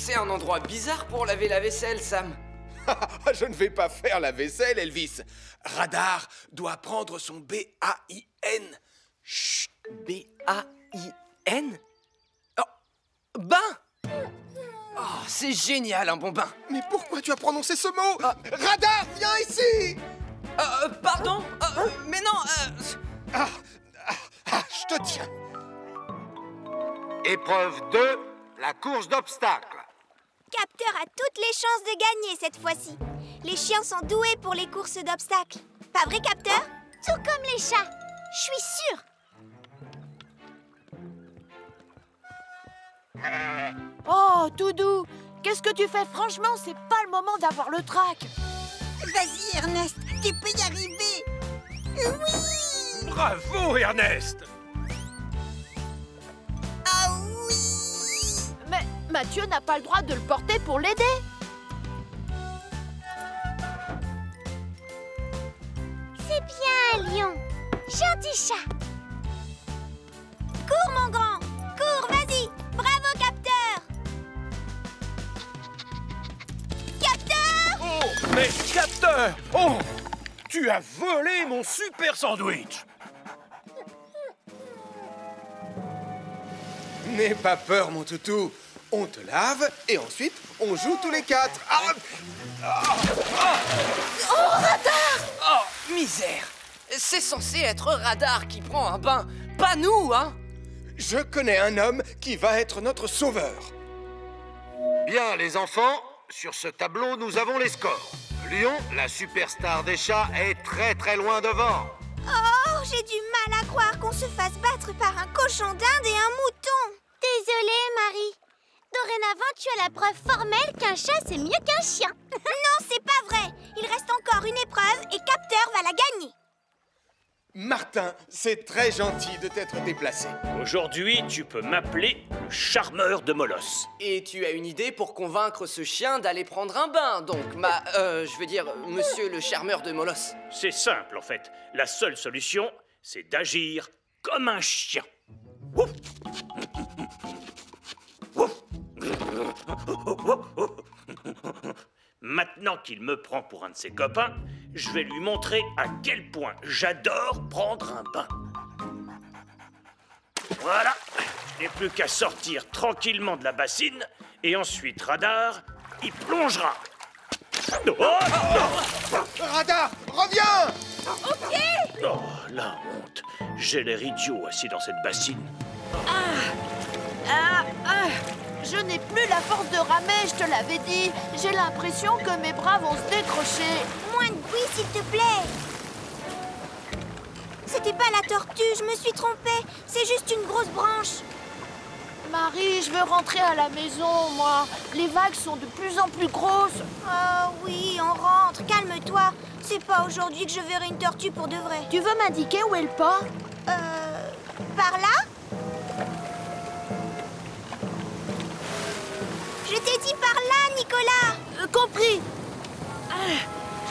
C'est un endroit bizarre pour laver la vaisselle, Sam. Je ne vais pas faire la vaisselle, Elvis. Radar doit prendre son B-A-I-N. Chut, B-A-I-N? Oh, bain! Oh, c'est génial, un bon bain. Mais pourquoi tu as prononcé ce mot? Radar, viens ici! Pardon? Mais non, Je te tiens. Épreuve 2, la course d'obstacles. Capteur a toutes les chances de gagner cette fois-ci. Les chiens sont doués pour les courses d'obstacles. Pas vrai, Capteur? Tout comme les chats. Je suis sûre. Oh, Doudou, qu'est-ce que tu fais? Franchement, c'est pas le moment d'avoir le trac. Vas-y, Ernest, tu peux y arriver. Oui! Bravo, Ernest! Ah oui! Mais Mathieu n'a pas le droit de le porter pour l'aider. C'est bien, Lion. Gentil chat. Cours, mon grand. Cours, vas-y. Bravo, Capteur. Capteur! Oh, mais Capteur! Oh! Tu as volé mon super sandwich! N'aie pas peur, mon toutou. On te lave et ensuite, on joue tous les quatre. oh, misère. C'est censé être Radar qui prend un bain, pas nous, hein? Je connais un homme qui va être notre sauveur. Bien, les enfants, sur ce tableau, nous avons les scores. Lion, la superstar des chats, est très loin devant. Oh, j'ai du mal à croire qu'on se fasse battre par un cochon d'Inde et un mouton. Désolée, Marie. Dorénavant, tu as la preuve formelle qu'un chat, c'est mieux qu'un chien. Non, c'est pas vrai. Il reste encore une épreuve et Capteur va la gagner. Martin, c'est très gentil de t'être déplacé. Aujourd'hui, tu peux m'appeler le charmeur de Molosse. Et tu as une idée pour convaincre ce chien d'aller prendre un bain, donc je veux dire, monsieur le charmeur de Molosse. C'est simple, en fait. La seule solution, c'est d'agir comme un chien. Ouf. Ouf. Maintenant qu'il me prend pour un de ses copains, je vais lui montrer à quel point j'adore prendre un bain. Voilà, il n'est plus qu'à sortir tranquillement de la bassine, et ensuite Radar, il plongera. Oh, Radar, reviens! oh, la honte. J'ai l'air idiot assis dans cette bassine. Je n'ai plus la force de ramer, je te l'avais dit. J'ai l'impression que mes bras vont se décrocher. Moins de bruit, s'il te plaît. C'était pas la tortue, je me suis trompée. C'est juste une grosse branche. Marie, je veux rentrer à la maison, moi. Les vagues sont de plus en plus grosses. Oh oui, on rentre, calme-toi. C'est pas aujourd'hui que je verrai une tortue pour de vrai. Tu veux m'indiquer où est le pas? Par là? Je t'ai dit par là, Nicolas. Compris.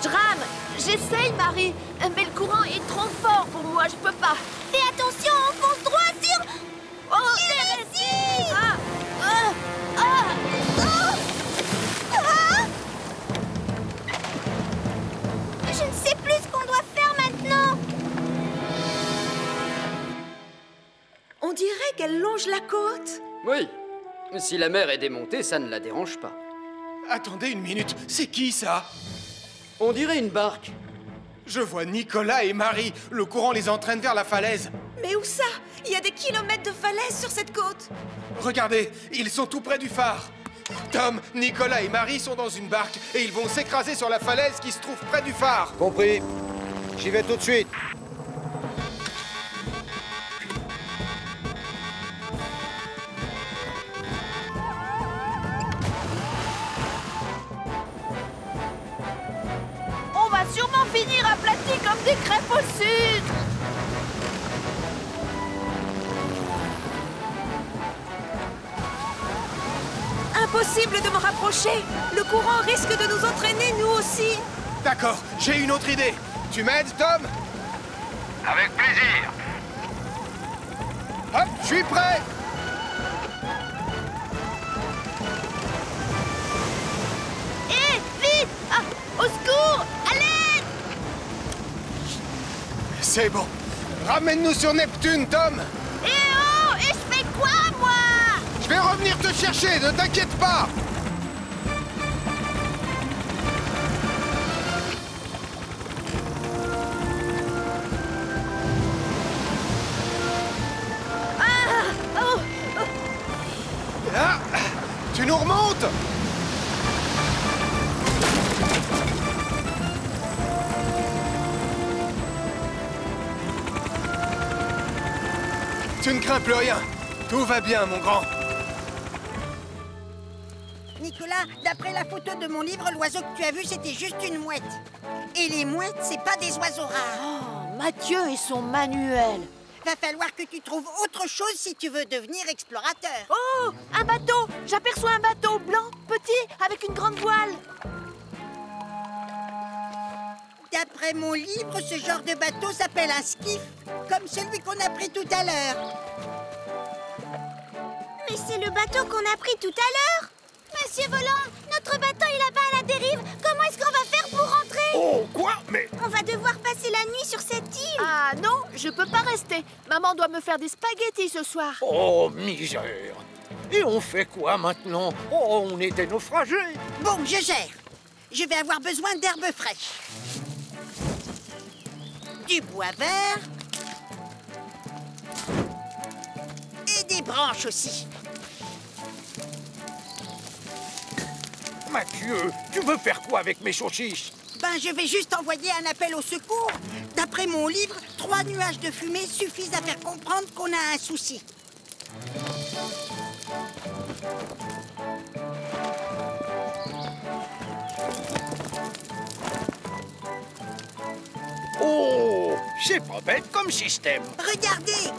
Je rame. J'essaye, Marie. Mais le courant est trop fort pour moi, je peux pas. Fais attention, on fonce droit sur... Oh, ici! Je ne sais plus ce qu'on doit faire maintenant. On dirait qu'elle longe la côte. Oui, si la mer est démontée, ça ne la dérange pas. Attendez une minute, c'est qui ça? On dirait une barque. Je vois Nicolas et Marie. Le courant les entraîne vers la falaise. Mais où ça? Il y a des kilomètres de falaise sur cette côte. Regardez, ils sont tout près du phare. Tom, Nicolas et Marie sont dans une barque et ils vont s'écraser sur la falaise qui se trouve près du phare. Compris. J'y vais tout de suite. On va sûrement finir aplatis comme des crêpes au sucre. Impossible de me rapprocher. Le courant risque de nous entraîner, nous aussi. D'accord, j'ai une autre idée. Tu m'aides, Tom? Avec plaisir. Hop, je suis prêt. C'est bon. Ramène-nous sur Neptune, Tom. Eh oh! Et je fais quoi, moi? Je vais revenir te chercher, ne t'inquiète pas. Ah, tu nous remontes? Tu ne crains plus rien. Tout va bien, mon grand. Nicolas, d'après la photo de mon livre, l'oiseau que tu as vu, c'était juste une mouette. Et les mouettes, c'est pas des oiseaux rares. Oh, Mathieu et son manuel. Va falloir que tu trouves autre chose si tu veux devenir explorateur. Oh, un bateau! J'aperçois un bateau blanc, petit, avec une grande voile. D'après mon livre, ce genre de bateau s'appelle un skiff, comme celui qu'on a pris tout à l'heure. Mais c'est le bateau qu'on a pris tout à l'heure. Monsieur Volant, notre bateau est là-bas à la dérive. Comment est-ce qu'on va faire pour rentrer? Oh, quoi? Mais... On va devoir passer la nuit sur cette île. Ah non, je peux pas rester. Maman doit me faire des spaghettis ce soir. Oh, misère! Et on fait quoi maintenant? Oh, on est des naufragés! Bon, je gère. Je vais avoir besoin d'herbes fraîches. Du bois vert. Et des branches aussi. Mathieu, tu veux faire quoi avec mes saucisses? Ben, je vais juste envoyer un appel au secours. D'après mon livre, 3 nuages de fumée suffisent à faire comprendre qu'on a un souci. Oh, c'est pas bête comme système. Regardez!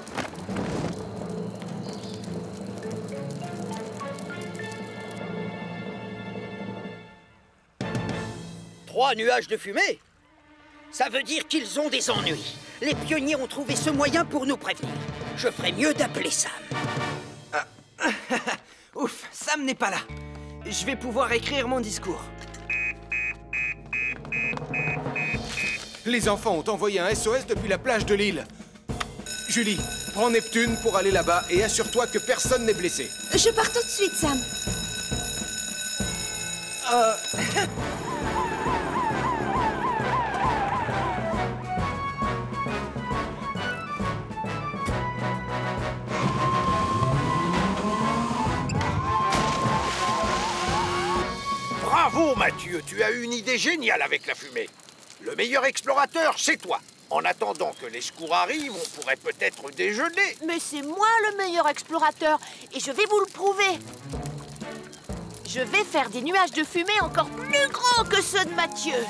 Trois nuages de fumée? Ça veut dire qu'ils ont des ennuis. Les pionniers ont trouvé ce moyen pour nous prévenir. Je ferais mieux d'appeler Sam. Ouf, Sam n'est pas là. Je vais pouvoir écrire mon discours. Les enfants ont envoyé un SOS depuis la plage de l'île. Julie, prends Neptune pour aller là-bas et assure-toi que personne n'est blessé. Je pars tout de suite, Sam. Bravo, Mathieu, tu as eu une idée géniale avec la fumée. Le meilleur explorateur, c'est toi. En attendant que les secours arrivent, on pourrait peut-être déjeuner. Mais c'est moi le meilleur explorateur et je vais vous le prouver. Je vais faire des nuages de fumée encore plus gros que ceux de Mathieu.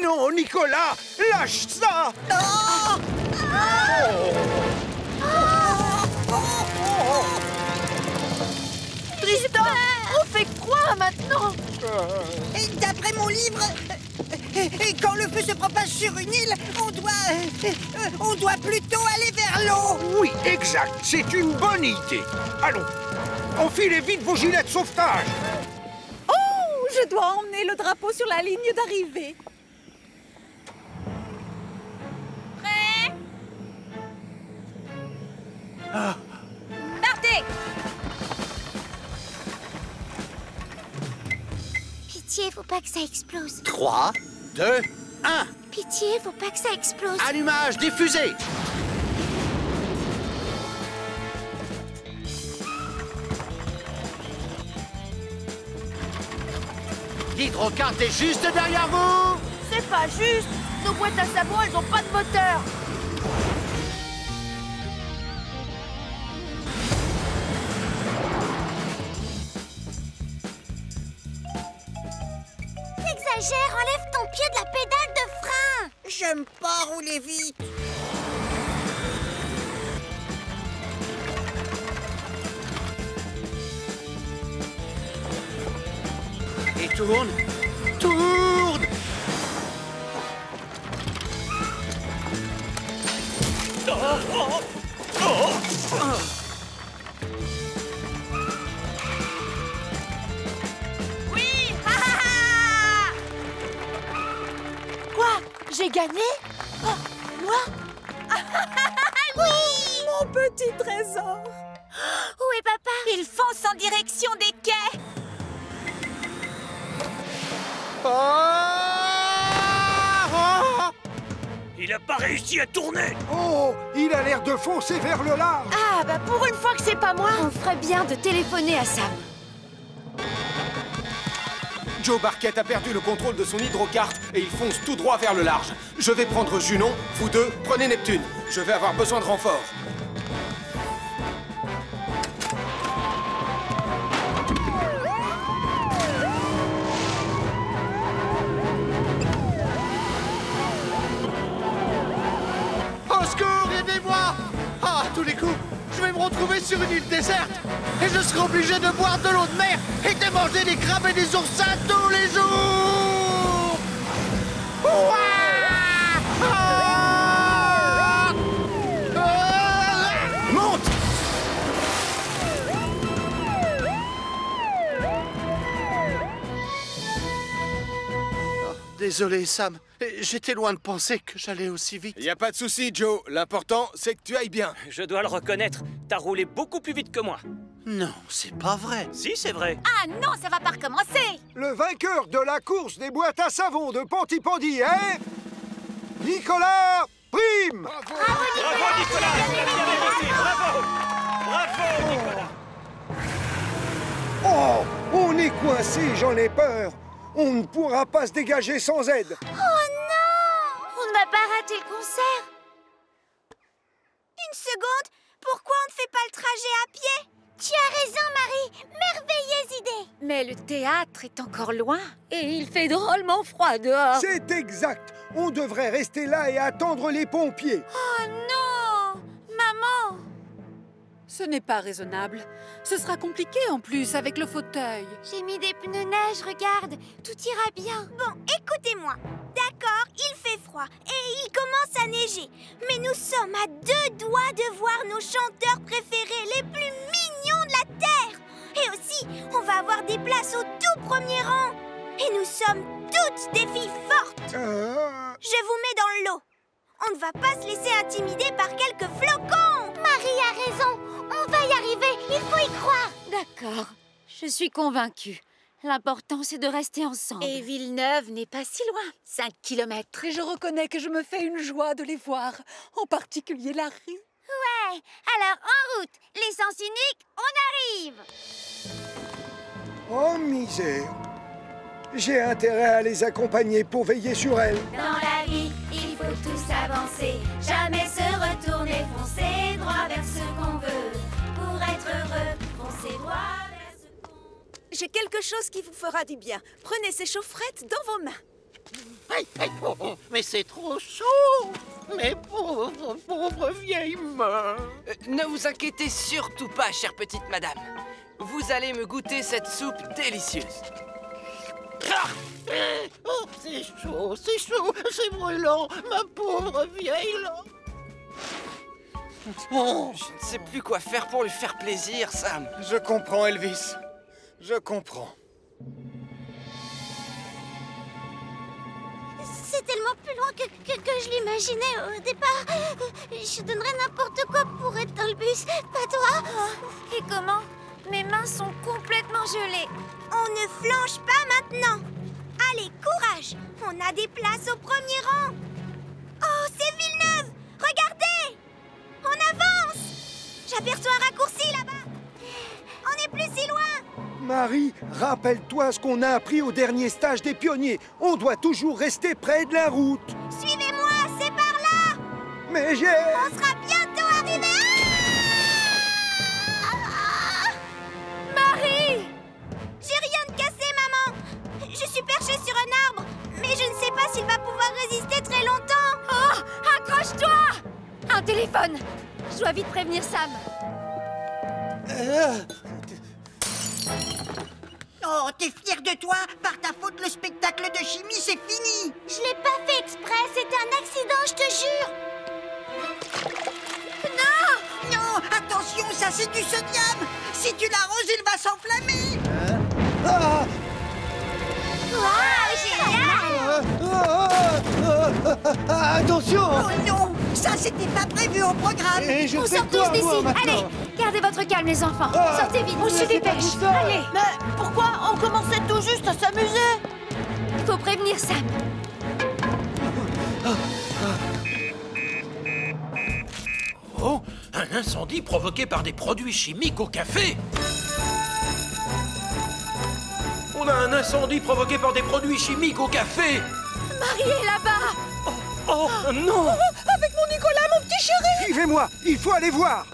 Non, Nicolas, lâche ça! Tristan, on fait quoi maintenant? Et d'après mon livre, quand le feu se propage sur une île, on doit plutôt aller vers l'eau. Oui, exact, c'est une bonne idée. Allons, enfilez vite vos gilets de sauvetage. Oh, je dois emmener le drapeau sur la ligne d'arrivée. Prêt? Partez! Pitié, faut pas que ça explose. 3, 2, 1. Pitié, faut pas que ça explose. Allumage diffusé. L'hydrocarte est juste derrière vous. C'est pas juste. Nos boîtes à savon, elles ont pas de moteur. T'exagères, enlève ton pied de la pédale de frein. J'aime pas rouler vite. Et tourne. Tourne. Oui! Ha, ha, ha! Quoi? J'ai gagné? Oh, Oui! Mon petit trésor. Où est papa? Il fonce en direction des quais. Il a pas réussi à tourner. Oh, il a l'air de foncer vers le large. Ah, bah pour une fois que c'est pas moi. On ferait bien de téléphoner à Sam. Joe Barquette a perdu le contrôle de son hydrocarte et il fonce tout droit vers le large. Je vais prendre Junon, vous deux, prenez Neptune. Je vais avoir besoin de renfort. Au secours, aidez-moi! Ah, à tous les coups, je vais me retrouver sur une île déserte et je serai obligé de boire de l'eau de mer et de manger des crabes et des oursins tous les jours! Ouah! Ah! Ah! Monte! Oh, désolé, Sam. J'étais loin de penser que j'allais aussi vite. Y a pas de souci, Joe. L'important, c'est que tu ailles bien. Je dois le reconnaître, t'as roulé beaucoup plus vite que moi. Non, c'est pas vrai. Si, c'est vrai. Ah non, ça va pas recommencer! Le vainqueur de la course des boîtes à savon de Pontypandy est... Nicolas Prime. Bravo Nicolas, tu l'as bien mérité, bravo. Bravo Nicolas. Oh, on est coincé, j'en ai peur. On ne pourra pas se dégager sans aide. Oh non! On ne va pas rater le concert. Une seconde, pourquoi on ne fait pas le trajet à pied? Tu as raison, Marie. Merveilleuse idée. Mais le théâtre est encore loin et il fait drôlement froid dehors. C'est exact. On devrait rester là et attendre les pompiers. Oh non! Maman! Ce n'est pas raisonnable. Ce sera compliqué en plus avec le fauteuil. J'ai mis des pneus neige, regarde. Tout ira bien. Bon, écoutez-moi. D'accord, il fait froid et il commence à neiger. Mais nous sommes à 2 doigts de voir nos chanteurs préférés les plus mignons de la Terre. Et aussi, on va avoir des places au tout premier rang. Et nous sommes toutes des filles fortes. Je vous mets dans l'eau. On ne va pas se laisser intimider par quelques flocons. Marie a raison. On va y arriver. Il faut y croire. D'accord, je suis convaincue. L'important, c'est de rester ensemble. Et Villeneuve n'est pas si loin. 5 kilomètres. Et je reconnais que je me fais une joie de les voir. En particulier Larry. Ouais, alors en route. L'essence unique, on arrive. Oh, misère. J'ai intérêt à les accompagner pour veiller sur elles. Dans la vie, il faut tous avancer, jamais se retourner, foncer droit vers ce qu'on veut. Pour être heureux, foncer droit vers ce qu'on veut. J'ai quelque chose qui vous fera du bien. Prenez ces chaufferettes dans vos mains. Aïe, aïe, oh, mais c'est trop chaud. Mes pauvres vieilles mains. Ne vous inquiétez surtout pas, chère petite madame. Vous allez me goûter cette soupe délicieuse. Oh, c'est chaud, c'est brûlant, ma pauvre vieille langue. Oh, je ne sais plus quoi faire pour lui faire plaisir, Sam. Je comprends, Elvis. Je comprends. C'est tellement plus loin que je l'imaginais au départ. Je donnerais n'importe quoi pour être dans le bus, pas toi? Et comment? Mes mains sont complètement gelées. On ne flanche pas maintenant. Allez, courage. On a des places au premier rang. Oh, c'est Villeneuve. Regardez. On avance. J'aperçois un raccourci là-bas. On n'est plus si loin. Marie, rappelle-toi ce qu'on a appris au dernier stage des pionniers. On doit toujours rester près de la route. Suivez-moi, c'est par là. Mais j'ai... On sera bientôt arrivés. Marie! J'ai rien de cassé, maman. Je suis perchée sur un arbre, mais je ne sais pas s'il va pouvoir résister très longtemps. Oh! Accroche-toi! Un téléphone! Je dois vite prévenir Sam. Oh, t'es fière de toi? Par ta faute, le spectacle de chimie, c'est fini. Je l'ai pas fait exprès, c'était un accident, je te jure. Non! Non, attention, ça c'est du sodium. Si tu l'arroses, il va s'enflammer. Waouh, génial! Attention! Oh non! Ça, c'était pas prévu au programme. Et je On fais sort quoi, tous d'ici. moi, maintenant? Allez, gardez votre calme, les enfants. Ah, Sortez vite. On se dépêche. Allez, Mais pourquoi on commençait tout juste à s'amuser? il faut prévenir Sam. Oh, un incendie provoqué par des produits chimiques au café. On a un incendie provoqué par des produits chimiques au café. Marie est là-bas. Oh, non. Avec mon Nicolas, mon petit chéri. Suivez-moi, il faut aller voir.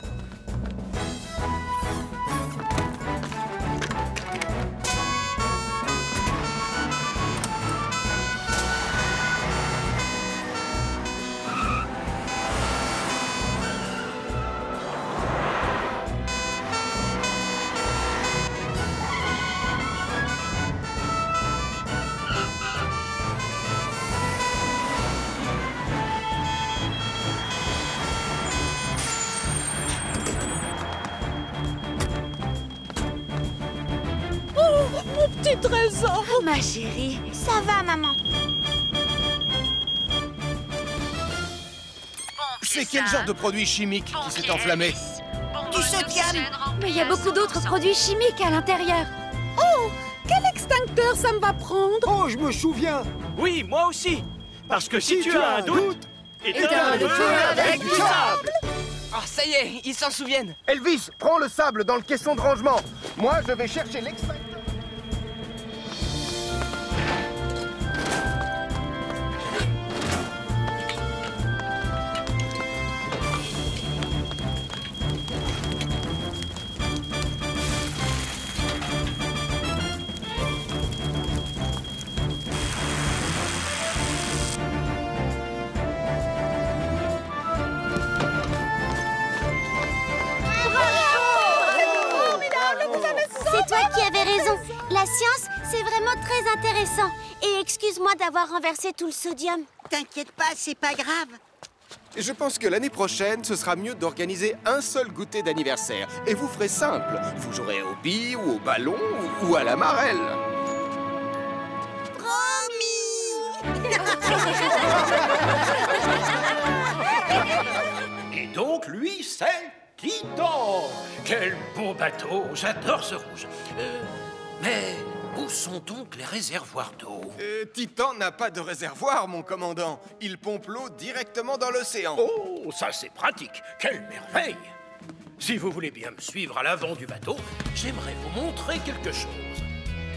Mon petit trésor. Ma chérie. Ça va, maman. C'est quel genre de produit chimique qui s'est enflammé? Du sodium. Mais il y a beaucoup d'autres produits chimiques à l'intérieur. Oh, quel extincteur ça me va prendre? Oh, je me souviens. Oui, moi aussi. Parce que si tu as un doute, éteins le feu avec du sable. Oh, ça y est, ils s'en souviennent. Elvis, prends le sable dans le caisson de rangement. Moi, je vais chercher l'extincteur. C'est toi qui avais raison. La science, c'est vraiment très intéressant. Et excuse-moi d'avoir renversé tout le sodium. T'inquiète pas, c'est pas grave. Je pense que l'année prochaine, ce sera mieux d'organiser un seul goûter d'anniversaire. Et vous ferez simple. Vous jouerez aux billes, ou au ballon, ou à la marelle. Et donc, lui, c'est Titan. Quel beau bateau. J'adore ce rouge. Mais où sont donc les réservoirs d'eau? Titan n'a pas de réservoir, mon commandant. Il pompe l'eau directement dans l'océan. Oh, ça c'est pratique. Quelle merveille. Si vous voulez bien me suivre à l'avant du bateau, j'aimerais vous montrer quelque chose.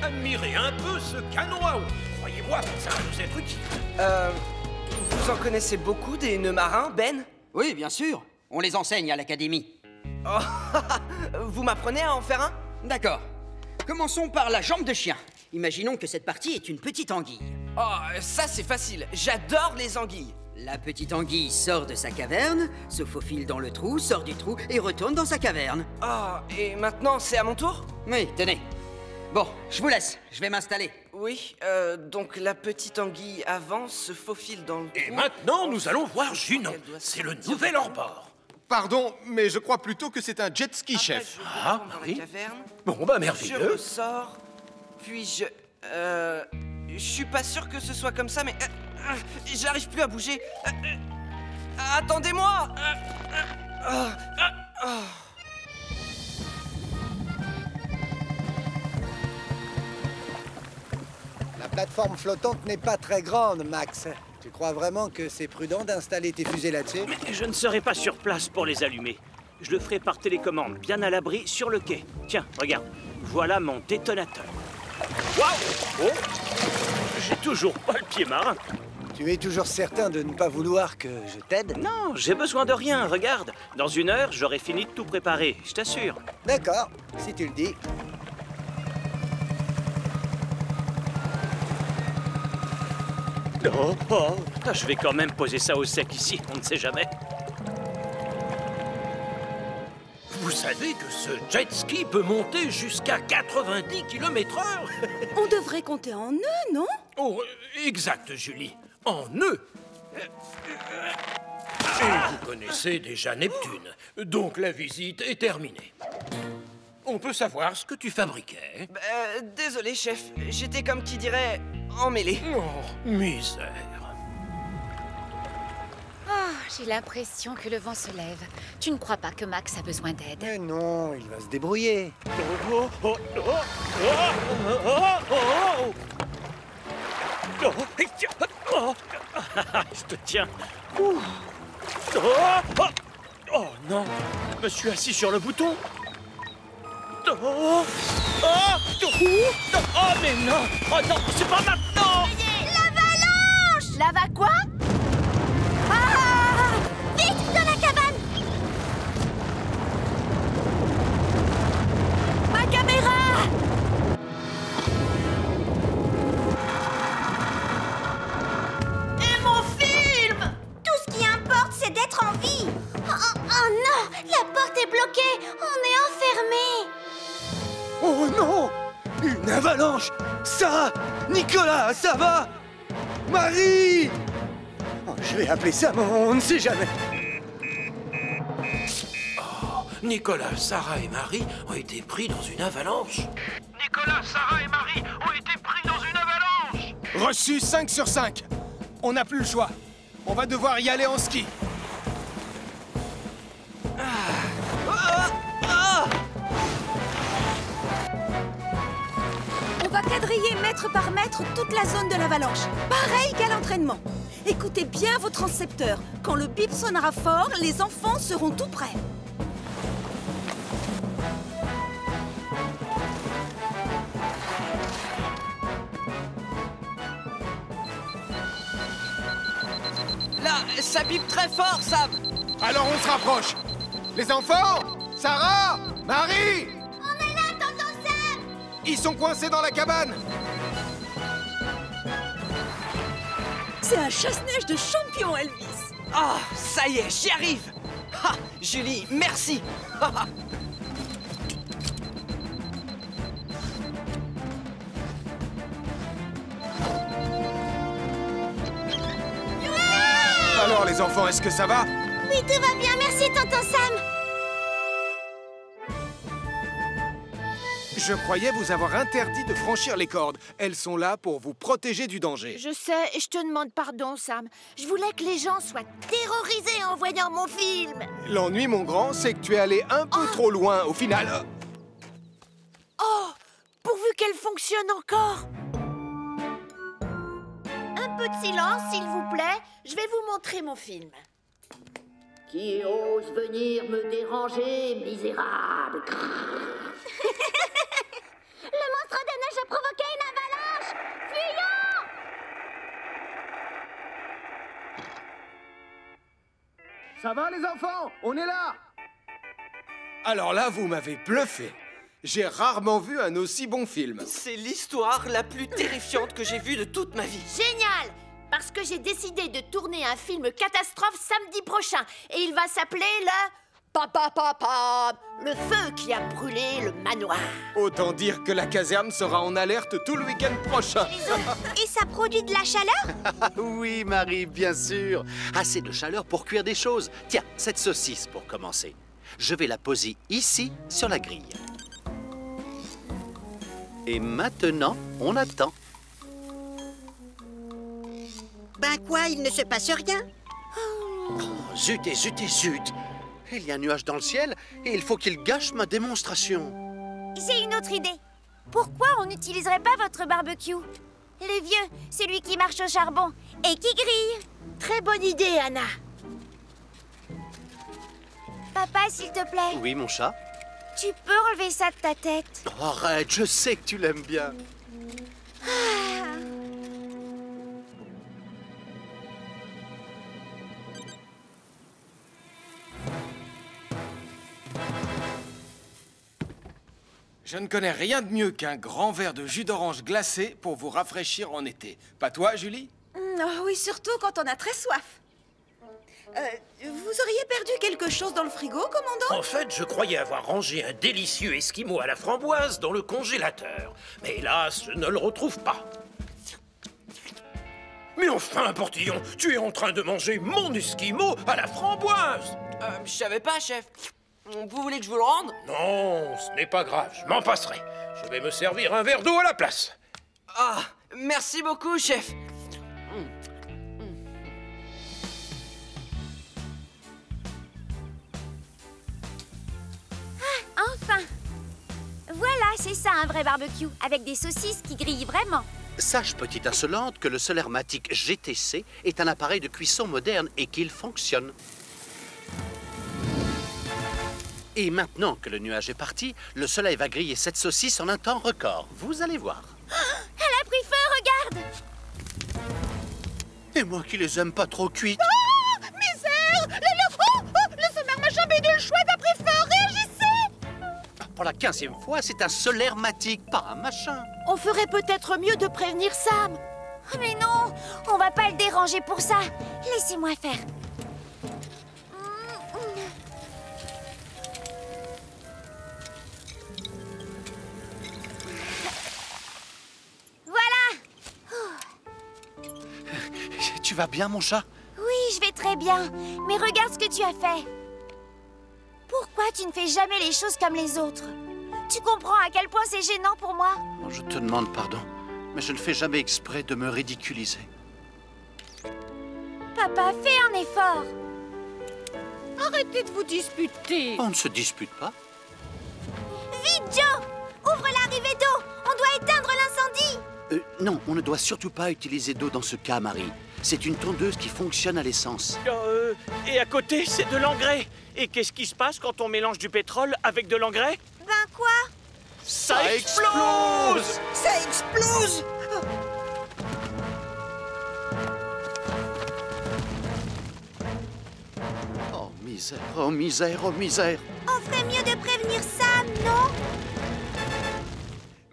Admirez un peu ce canon à eau. Croyez-moi, ça va nous être utile. Vous en connaissez beaucoup des nœuds marins, Ben? Oui, bien sûr. On les enseigne à l'académie. Oh, vous m'apprenez à en faire un? D'accord. Commençons par la jambe de chien. Imaginons que cette partie est une petite anguille. Oh, ça c'est facile. J'adore les anguilles. La petite anguille sort de sa caverne, se faufile dans le trou, sort du trou et retourne dans sa caverne. Oh, et maintenant c'est à mon tour? Oui, tenez. Bon, je vous laisse. Je vais m'installer. Oui, donc la petite anguille avance, se faufile dans le trou. Et maintenant, nous allons voir Junon. C'est le nouvel hors-bord. Pardon, mais je crois plutôt que c'est un jet ski, chef. Ah, oui. Bon, bah merveilleux. Je ressors, puis je suis pas sûr que ce soit comme ça, mais j'arrive plus à bouger. Attendez-moi. La plateforme flottante n'est pas très grande, Max. Tu crois vraiment que c'est prudent d'installer tes fusées là-dessus? Mais je ne serai pas sur place pour les allumer. Je le ferai par télécommande, bien à l'abri, sur le quai. Tiens, regarde. Voilà mon détonateur. Waouh! Oh! J'ai toujours pas le pied marin. Tu es toujours certain de ne pas vouloir que je t'aide? Non, j'ai besoin de rien, regarde. Dans 1 heure, j'aurai fini de tout préparer, je t'assure. D'accord, si tu le dis. Je vais quand même poser ça au sec ici, on ne sait jamais. Vous savez que ce jet ski peut monter jusqu'à 90 km/h? On devrait compter en nœuds, non? Oh, exact, Julie. En nœuds. Et vous connaissez déjà Neptune, donc la visite est terminée. On peut savoir ce que tu fabriquais? Désolé, chef. J'étais comme qui dirait emmêlé. Oh, misère. Oh, J'ai l'impression que le vent se lève. Tu ne crois pas que Max a besoin d'aide? Mais non, il va se débrouiller. Je te tiens. Oh non, je me suis assis sur le bouton. Oh mais non. Oh non, c'est pas maintenant. L'avalanche! Lava quoi? Ah! Vite, dans la cabane! Ma caméra! Et mon film! Tout ce qui importe, c'est d'être en vie! Oh non! La porte est bloquée! On est enfermés! Oh non! Une avalanche! Sarah! Nicolas, ça va? Marie! Oh, je vais appeler ça, mais on ne sait jamais. Nicolas, Sarah et Marie ont été pris dans une avalanche. Nicolas, Sarah et Marie ont été pris dans une avalanche. Reçu 5 sur 5. On n'a plus le choix. On va devoir y aller en ski. On va quadriller mètre par mètre toute la zone de l'avalanche. Pareil qu'à l'entraînement. Écoutez bien vos transcepteurs. Quand le bip sonnera fort, les enfants seront tout prêts. Là, ça bip très fort, Sam. Alors on se rapproche. Les enfants? Sarah? Marie? On est là, tonton Sam! Ils sont coincés dans la cabane. C'est un chasse-neige de champion, Elvis. Ah, ça y est, j'y arrive. Ha, Julie, merci. Alors les enfants, est-ce que ça va? Oui, tout va bien, merci, tonton Sam! Je croyais vous avoir interdit de franchir les cordes. Elles sont là pour vous protéger du danger. Je sais, et je te demande pardon, Sam. Je voulais que les gens soient terrorisés en voyant mon film. L'ennui, mon grand, c'est que tu es allé un peu trop loin au final. Oh, pourvu qu'elle fonctionne encore. Un peu de silence, s'il vous plaît. Je vais vous montrer mon film. Qui ose venir me déranger, misérable? Le monstre de neige a provoqué une avalanche! Fuyons! Ça va, les enfants? On est là! Alors là, vous m'avez bluffé. J'ai rarement vu un aussi bon film. C'est l'histoire la plus terrifiante que j'ai vue de toute ma vie. Génial! Parce que j'ai décidé de tourner un film catastrophe samedi prochain. Et il va s'appeler le... Le feu qui a brûlé le manoir. Autant dire que la caserne sera en alerte tout le week-end prochain. Et ça produit de la chaleur? Oui, Marie, bien sûr. Assez de chaleur pour cuire des choses. Tiens, cette saucisse pour commencer. Je vais la poser ici, sur la grille. Et maintenant, on attend. Ben quoi, il ne se passe rien? Oh, zut et zut et zut. Il y a un nuage dans le ciel et il faut qu'il gâche ma démonstration. J'ai une autre idée. Pourquoi on n'utiliserait pas votre barbecue? Le vieux, celui qui marche au charbon et qui grille. Très bonne idée, Anna. Papa, s'il te plaît, Oui, mon chat? tu peux relever ça de ta tête? Oh, arrête, je sais que tu l'aimes bien. Je ne connais rien de mieux qu'un grand verre de jus d'orange glacé pour vous rafraîchir en été. Pas toi, Julie? Oh oui, surtout quand on a très soif. Vous auriez perdu quelque chose dans le frigo, commandant? En fait, je croyais avoir rangé un délicieux esquimau à la framboise dans le congélateur. Mais hélas, je ne le retrouve pas. Mais enfin, Portillon, tu es en train de manger mon esquimau à la framboise! Je savais pas, chef. Vous voulez que je vous le rende? Non, ce n'est pas grave, je m'en passerai. Je vais me servir un verre d'eau à la place. Ah, merci beaucoup, chef. c'est ça un vrai barbecue, avec des saucisses qui grillent vraiment. Sache, petite insolente, que le Solarmatic GTC est un appareil de cuisson moderne et qu'il fonctionne. Et maintenant que le nuage est parti, le soleil va griller cette saucisse en un temps record. Vous allez voir. Elle a pris feu, regarde! Et moi qui les aime pas trop cuites. Oh, misère! Le sommaire machin B2 le choix a pris feu, réagissez! Pour la 15e fois, c'est un Solarmatic, pas un machin. On ferait peut-être mieux de prévenir Sam. Oh, mais non, on va pas le déranger pour ça. Laissez-moi faire. Tu vas bien, mon chat? Oui, je vais très bien. Mais regarde ce que tu as fait. Pourquoi tu ne fais jamais les choses comme les autres? Tu comprends à quel point c'est gênant pour moi? Oh, je te demande pardon, mais je ne fais jamais exprès de me ridiculiser. Papa, fais un effort. Arrêtez de vous disputer. On ne se dispute pas. Vite, Joe! Ouvre l'arrivée d'eau! On doit éteindre l'incendie! Non, on ne doit surtout pas utiliser d'eau dans ce cas, Marie. C'est une tondeuse qui fonctionne à l'essence. Et à côté, c'est de l'engrais. Et qu'est-ce qui se passe quand on mélange du pétrole avec de l'engrais? Ben quoi? Ça explose! Ça explose! Oh, misère, oh, misère, oh, misère! On ferait mieux de prévenir Sam, non?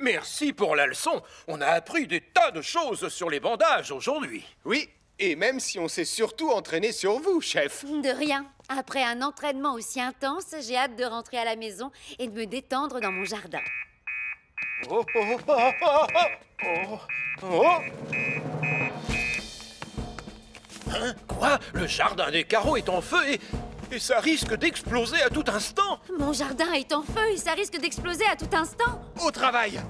Merci pour la leçon. On a appris des tas de choses sur les bandages aujourd'hui. Oui, et même si on s'est surtout entraîné sur vous, chef. De rien. Après un entraînement aussi intense, j'ai hâte de rentrer à la maison et de me détendre dans mon jardin. Oh, oh, oh, oh, oh, oh, oh. Hein? Quoi? Le jardin des carreaux est en feu et ça risque d'exploser à tout instant. Mon jardin est en feu et ça risque d'exploser à tout instant. Au travail!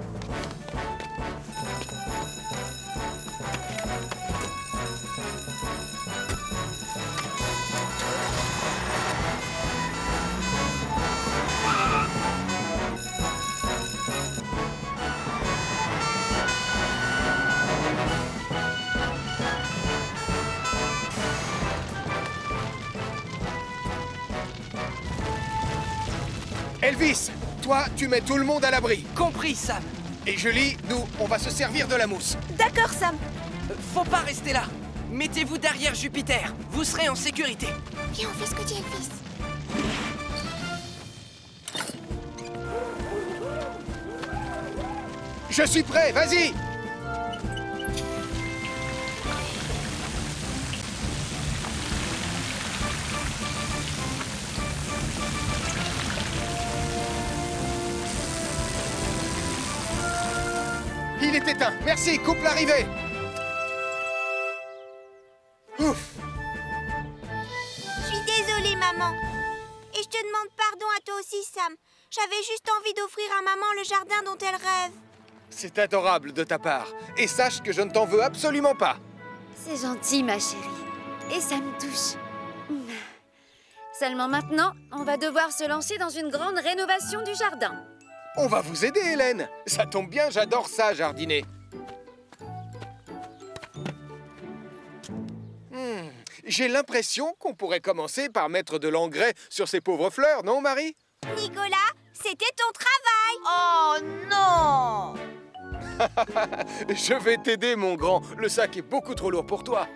Elvis, toi, tu mets tout le monde à l'abri. Compris, Sam. Et Julie, nous, on va se servir de la mousse. D'accord, Sam. Faut pas rester là. Mettez-vous derrière Jupiter. Vous serez en sécurité. Viens, on fait ce que dit Elvis. Je suis prêt, vas-y! Il est éteint. Merci, coupe l'arrivée. Ouf. Je suis désolée, maman. Et je te demande pardon à toi aussi, Sam. J'avais juste envie d'offrir à maman le jardin dont elle rêve. C'est adorable de ta part. Et sache que je ne t'en veux absolument pas. C'est gentil, ma chérie. Et ça me touche. Seulement maintenant, on va devoir se lancer dans une grande rénovation du jardin. On va vous aider, Hélène. Ça tombe bien, j'adore ça, jardiner. J'ai l'impression qu'on pourrait commencer par mettre de l'engrais sur ces pauvres fleurs, non, Marie? Nicolas, c'était ton travail. Oh non! Je vais t'aider, mon grand. Le sac est beaucoup trop lourd pour toi.